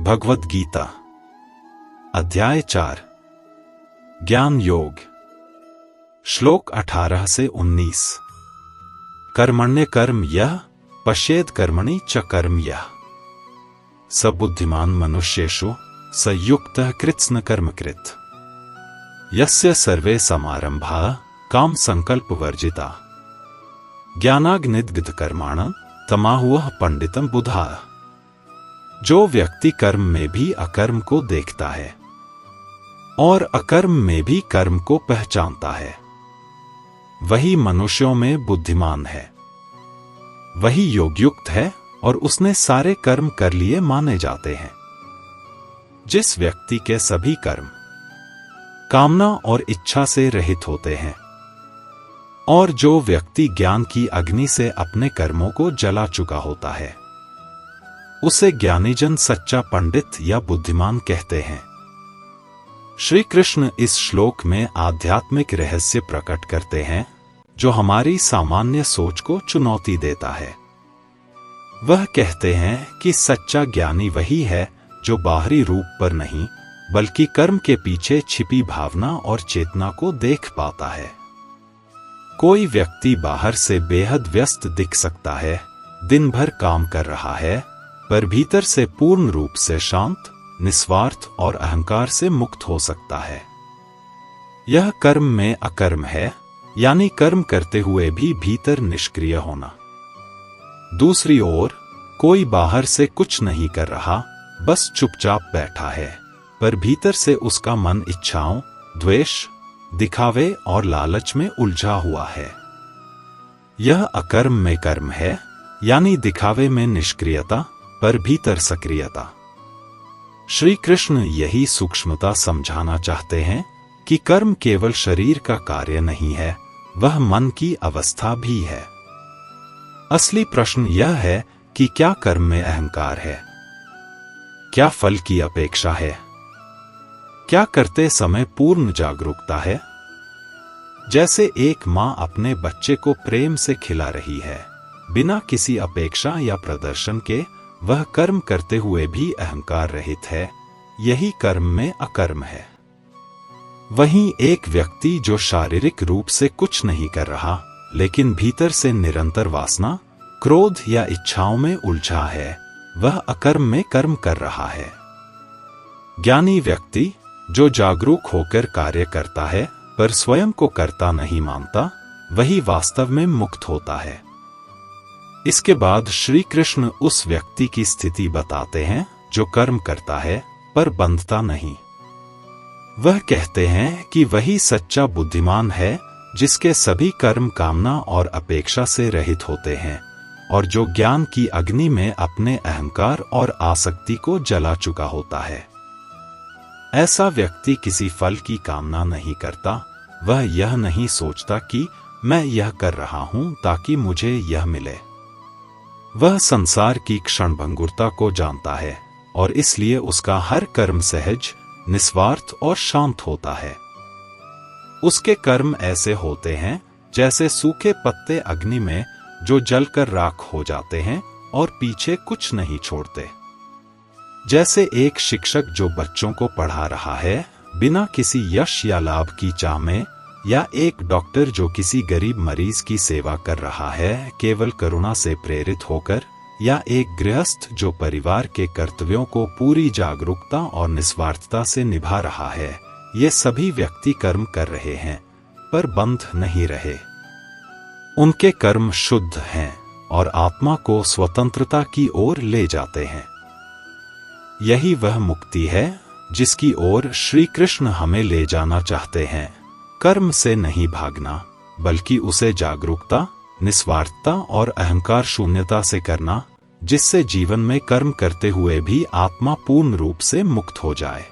भगवद गीता अध्याय 4 ज्ञान योग श्लोक 18 से 19। कर्मण्य कर्म यः पश्येद कर्मणि च कर्म यः स बुद्धिमान मनुष्येषु स युक्तः कृत्स्न कर्मकृत् यस्य सर्वे समारंभाः काम संकल्प वर्जिता ज्ञानाग्निदग्ध कर्माणि तमाहुः पंडितम बुधाः। जो व्यक्ति कर्म में भी अकर्म को देखता है और अकर्म में भी कर्म को पहचानता है, वही मनुष्यों में बुद्धिमान है, वही योगयुक्त है और उसने सारे कर्म कर लिए माने जाते हैं। जिस व्यक्ति के सभी कर्म कामना और इच्छा से रहित होते हैं और जो व्यक्ति ज्ञान की अग्नि से अपने कर्मों को जला चुका होता है, उसे ज्ञानीजन सच्चा पंडित या बुद्धिमान कहते हैं। श्री कृष्ण इस श्लोक में आध्यात्मिक रहस्य प्रकट करते हैं जो हमारी सामान्य सोच को चुनौती देता है। वह कहते हैं कि सच्चा ज्ञानी वही है जो बाहरी रूप पर नहीं बल्कि कर्म के पीछे छिपी भावना और चेतना को देख पाता है। कोई व्यक्ति बाहर से बेहद व्यस्त दिख सकता है, दिन भर काम कर रहा है, पर भीतर से पूर्ण रूप से शांत, निस्वार्थ और अहंकार से मुक्त हो सकता है। यह कर्म में अकर्म है, यानी कर्म करते हुए भी भीतर निष्क्रिय होना। दूसरी ओर कोई बाहर से कुछ नहीं कर रहा, बस चुपचाप बैठा है, पर भीतर से उसका मन इच्छाओं, द्वेष, दिखावे और लालच में उलझा हुआ है। यह अकर्म में कर्म है, यानी दिखावे में निष्क्रियता पर भीतर सक्रियता। श्री कृष्ण यही सूक्ष्मता समझाना चाहते हैं कि कर्म केवल शरीर का कार्य नहीं है, वह मन की अवस्था भी है। असली प्रश्न यह है कि क्या कर्म में अहंकार है, क्या फल की अपेक्षा है, क्या करते समय पूर्ण जागरूकता है। जैसे एक मां अपने बच्चे को प्रेम से खिला रही है, बिना किसी अपेक्षा या प्रदर्शन के, वह कर्म करते हुए भी अहंकार रहित है, यही कर्म में अकर्म है। वहीं एक व्यक्ति जो शारीरिक रूप से कुछ नहीं कर रहा लेकिन भीतर से निरंतर वासना, क्रोध या इच्छाओं में उलझा है, वह अकर्म में कर्म कर रहा है। ज्ञानी व्यक्ति जो जागरूक होकर कार्य करता है पर स्वयं को कर्ता नहीं मानता, वही वास्तव में मुक्त होता है। इसके बाद श्री कृष्ण उस व्यक्ति की स्थिति बताते हैं जो कर्म करता है पर बंधता नहीं। वह कहते हैं कि वही सच्चा बुद्धिमान है जिसके सभी कर्म कामना और अपेक्षा से रहित होते हैं और जो ज्ञान की अग्नि में अपने अहंकार और आसक्ति को जला चुका होता है। ऐसा व्यक्ति किसी फल की कामना नहीं करता, वह यह नहीं सोचता कि मैं यह कर रहा हूं ताकि मुझे यह मिले। वह संसार की क्षणभंगुरता को जानता है और इसलिए उसका हर कर्म सहज, निस्वार्थ और शांत होता है। उसके कर्म ऐसे होते हैं जैसे सूखे पत्ते अग्नि में जो जलकर राख हो जाते हैं और पीछे कुछ नहीं छोड़ते। जैसे एक शिक्षक जो बच्चों को पढ़ा रहा है बिना किसी यश या लाभ की चाह में, या एक डॉक्टर जो किसी गरीब मरीज की सेवा कर रहा है केवल करुणा से प्रेरित होकर, या एक गृहस्थ जो परिवार के कर्तव्यों को पूरी जागरूकता और निस्वार्थता से निभा रहा है, ये सभी व्यक्ति कर्म कर रहे हैं पर बंध नहीं रहे। उनके कर्म शुद्ध हैं और आत्मा को स्वतंत्रता की ओर ले जाते हैं। यही वह मुक्ति है जिसकी ओर श्री कृष्ण हमें ले जाना चाहते हैं। कर्म से नहीं भागना बल्कि उसे जागरूकता, निस्वार्थता और अहंकार शून्यता से करना, जिससे जीवन में कर्म करते हुए भी आत्मा पूर्ण रूप से मुक्त हो जाए।